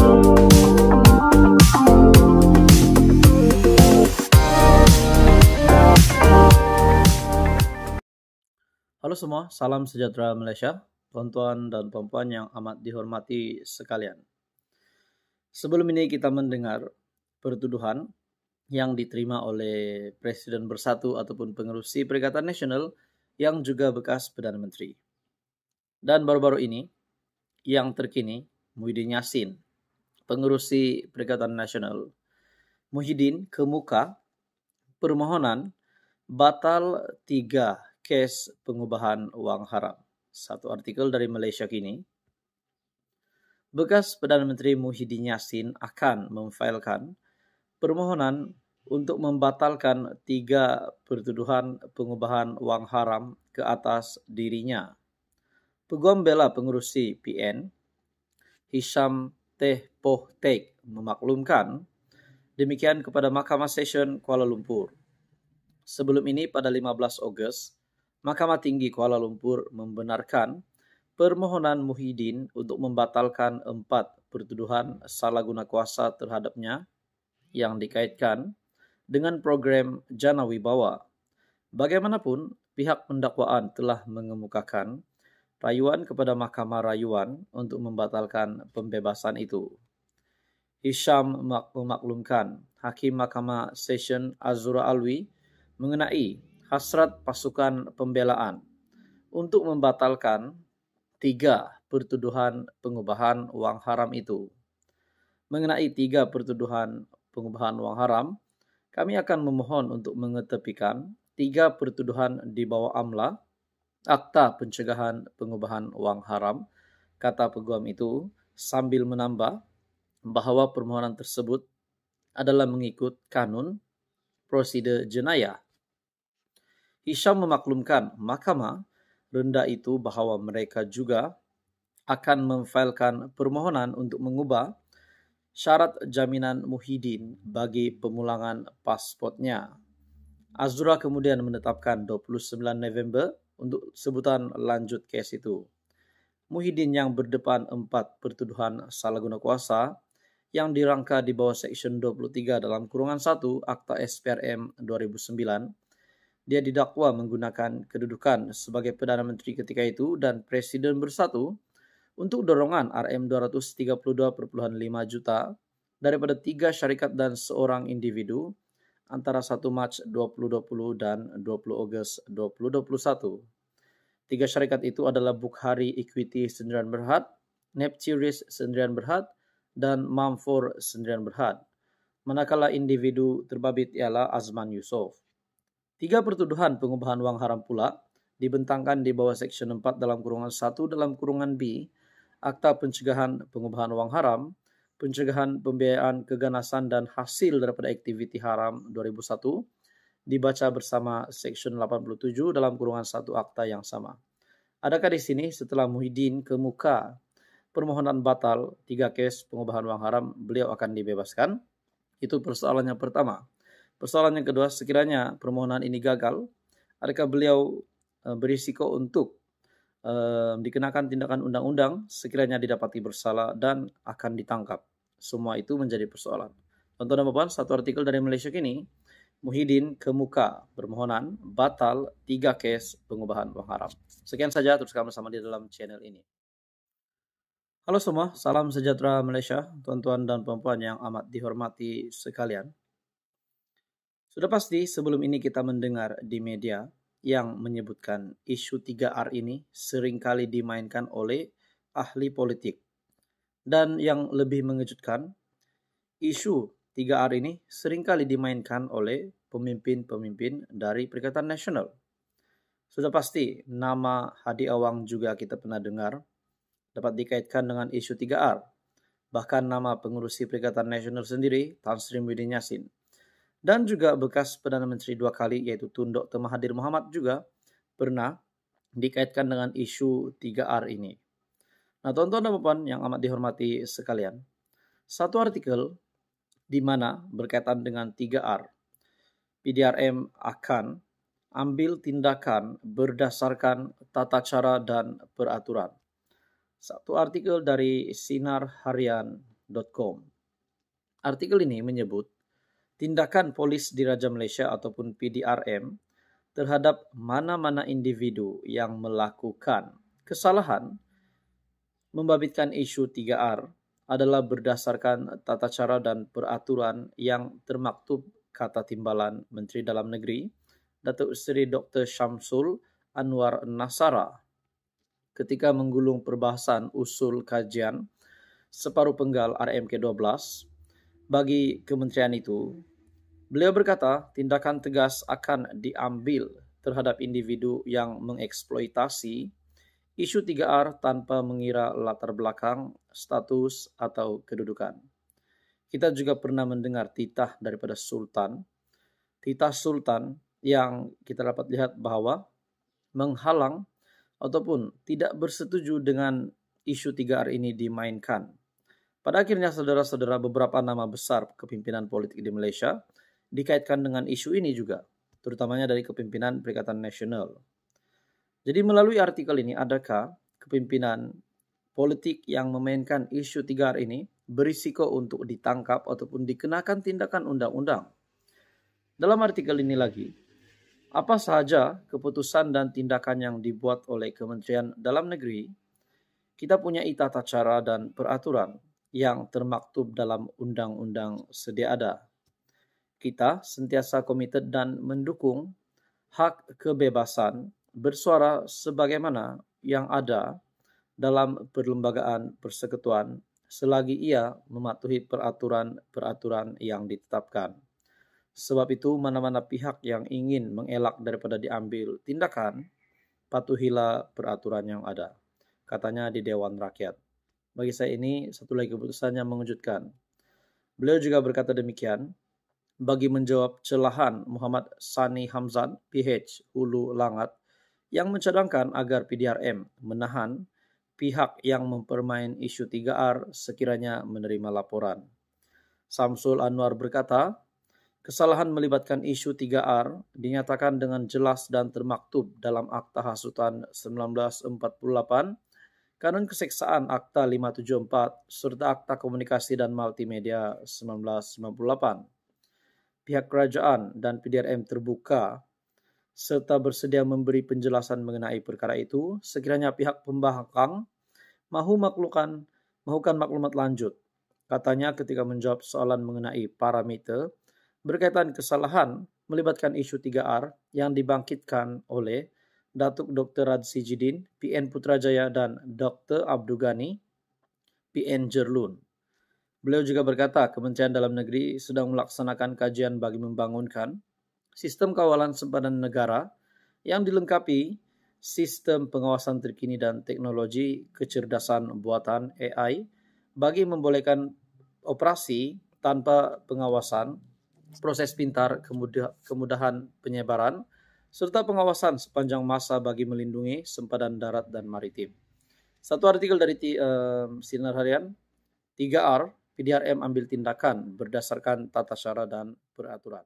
Halo semua, salam sejahtera Malaysia, tuan-tuan dan puan-puan yang amat dihormati sekalian. Sebelum ini kita mendengar pertuduhan yang diterima oleh Presiden Bersatu ataupun Pengerusi Perikatan Nasional yang juga bekas Perdana Menteri. Dan baru-baru ini, yang terkini, Muhyiddin Yassin, Pengerusi Perikatan Nasional. Muhyiddin kemuka permohonan batal 3 kes pengubahan wang haram. Satu artikel dari Malaysia Kini. Bekas Perdana Menteri Muhyiddin Yassin akan memfailkan permohonan untuk membatalkan 3 pertuduhan pengubahan wang haram ke atas dirinya. Peguam bela pengerusi PN, Hisham Teh Poh Tek, memaklumkan demikian kepada Mahkamah Session Kuala Lumpur. Sebelum ini pada 15 Ogos, Mahkamah Tinggi Kuala Lumpur membenarkan permohonan Muhyiddin untuk membatalkan 4 pertuduhan salah guna kuasa terhadapnya yang dikaitkan dengan program Jana Wibawa. Bagaimanapun, pihak pendakwaan telah mengemukakan rayuan kepada Mahkamah Rayuan untuk membatalkan pembebasan itu. Hisham memaklumkan Hakim Mahkamah Session Azura Alwi mengenai hasrat pasukan pembelaan untuk membatalkan 3 pertuduhan pengubahan wang haram itu. Mengenai 3 pertuduhan pengubahan wang haram, kami akan memohon untuk mengetepikan 3 pertuduhan di bawah AMLA, Akta Pencegahan Pengubahan Wang Haram, kata peguam itu, sambil menambah bahawa permohonan tersebut adalah mengikut kanun prosedur jenayah. Hisham memaklumkan mahkamah rendah itu bahawa mereka juga akan memfailkan permohonan untuk mengubah syarat jaminan Muhyiddin bagi pemulangan pasportnya. Azura kemudian menetapkan 29 November untuk sebutan lanjut kes itu. Muhyiddin yang berdepan 4 pertuduhan salah guna kuasa yang dirangka di bawah Seksyen 23 dalam kurungan 1 Akta SPRM 2009, dia didakwa menggunakan kedudukan sebagai Perdana Menteri ketika itu dan Presiden Bersatu untuk dorongan RM232.5 juta daripada 3 syarikat dan seorang individu antara 1 Mac 2020 dan 20 Ogos 2021. 3 syarikat itu adalah Bukhari Equity Sdn Bhd, Nepturis Sdn Bhd, dan Mamfor Sdn Bhd. Manakala individu terbabit ialah Azman Yusof. 3 pertuduhan pengubahan wang haram pula dibentangkan di bawah Seksyen 4 dalam kurungan 1 dalam kurungan B Akta Pencegahan Pengubahan Wang Haram, Pencegahan Pembiayaan Keganasan dan Hasil daripada Aktiviti Haram 2001 dibaca bersama Seksyen 87 dalam kurungan 1 akta yang sama. Adakah di sini setelah Muhyiddin kemuka permohonan batal 3 kes pengubahan wang haram, beliau akan dibebaskan? Itu persoalan yang pertama. Persoalan yang kedua, sekiranya permohonan ini gagal, adakah beliau berisiko untuk dikenakan tindakan undang-undang sekiranya didapati bersalah dan akan ditangkap? Semua itu menjadi persoalan. Tonton dan puan, satu artikel dari Malaysia Kini, Muhyiddin kemuka permohonan batal 3 kes pengubahan wang haram. Sekian saja, teruskan bersama di dalam channel ini. Halo semua, salam sejahtera Malaysia, tuan-tuan dan puan-puan yang amat dihormati sekalian. Sudah pasti sebelum ini kita mendengar di media yang menyebutkan isu 3R ini seringkali dimainkan oleh ahli politik. Dan yang lebih mengejutkan, isu 3R ini seringkali dimainkan oleh pemimpin-pemimpin dari Perikatan Nasional. Sudah pasti nama Hadi Awang juga kita pernah dengar dapat dikaitkan dengan isu 3R. Bahkan nama pengurusi Perikatan Nasional sendiri, Tan Sri Muhyiddin Yassin. Dan juga bekas Perdana Menteri 2 kali yaitu Tun Dr. Mahathir Mohamad juga pernah dikaitkan dengan isu 3R ini. Nah, tuan-tuan dan puan yang amat dihormati sekalian, satu artikel di mana berkaitan dengan 3R, PDRM akan ambil tindakan berdasarkan tata cara dan peraturan. Satu artikel dari Sinar Harian detik.com. Artikel ini menyebut tindakan polis Diraja Malaysia ataupun PDRM terhadap mana-mana individu yang melakukan kesalahan membabitkan isu 3R adalah berdasarkan tata cara dan peraturan yang termaktub, kata Timbalan Menteri Dalam Negeri Datuk Seri Dr. Syamsul Anwar Nasara ketika menggulung perbahasan usul kajian separuh penggal RMK12 bagi kementerian itu. Beliau berkata tindakan tegas akan diambil terhadap individu yang mengeksploitasi isu 3R tanpa mengira latar belakang, status, atau kedudukan. Kita juga pernah mendengar titah daripada Sultan. Titah Sultan yang kita dapat lihat bahwa menghalang ataupun tidak bersetuju dengan isu 3R ini dimainkan. Pada akhirnya saudara-saudara, beberapa nama besar kepimpinan politik di Malaysia dikaitkan dengan isu ini juga, terutamanya dari kepimpinan Perikatan Nasional. Jadi melalui artikel ini, adakah kepimpinan politik yang memainkan isu 3R ini berisiko untuk ditangkap ataupun dikenakan tindakan undang-undang? Dalam artikel ini lagi, apa sahaja keputusan dan tindakan yang dibuat oleh Kementerian Dalam Negeri, kita punya tata cara dan peraturan yang termaktub dalam undang-undang sedia ada. Kita sentiasa komited dan mendukung hak kebebasan bersuara sebagaimana yang ada dalam perlembagaan persekutuan selagi ia mematuhi peraturan-peraturan yang ditetapkan. Sebab itu, mana-mana pihak yang ingin mengelak daripada diambil tindakan, patuhilah peraturan yang ada, katanya di Dewan Rakyat. Bagi saya ini satu lagi keputusan yang mengejutkan. Beliau juga berkata demikian bagi menjawab celahan Muhammad Sani Hamzan, PH, Hulu Langat, yang mencadangkan agar PDRM menahan pihak yang mempermain isu 3R sekiranya menerima laporan. Syamsul Anwar berkata, kesalahan melibatkan isu 3R dinyatakan dengan jelas dan termaktub dalam Akta Hasutan 1948, Kanun Keseksaan Akta 574, serta Akta Komunikasi dan Multimedia 1998. Pihak kerajaan dan PDRM terbuka serta bersedia memberi penjelasan mengenai perkara itu sekiranya pihak pembangkang mahukan maklumat lanjut. Katanya ketika menjawab soalan mengenai parameter berkaitan kesalahan melibatkan isu 3R yang dibangkitkan oleh Datuk Dr. Radzi Jidin, PN Putrajaya, dan Dr. Abdul Ghani, PN Jerlun. Beliau juga berkata Kementerian Dalam Negeri sedang melaksanakan kajian bagi membangunkan sistem kawalan sempadan negara yang dilengkapi sistem pengawasan terkini dan teknologi kecerdasan buatan AI bagi membolehkan operasi tanpa pengawasan, proses pintar, kemudahan penyebaran, serta pengawasan sepanjang masa bagi melindungi sempadan darat dan maritim. Satu artikel dari Sinar Harian, 3R, PDRM ambil tindakan berdasarkan tata cara dan peraturan.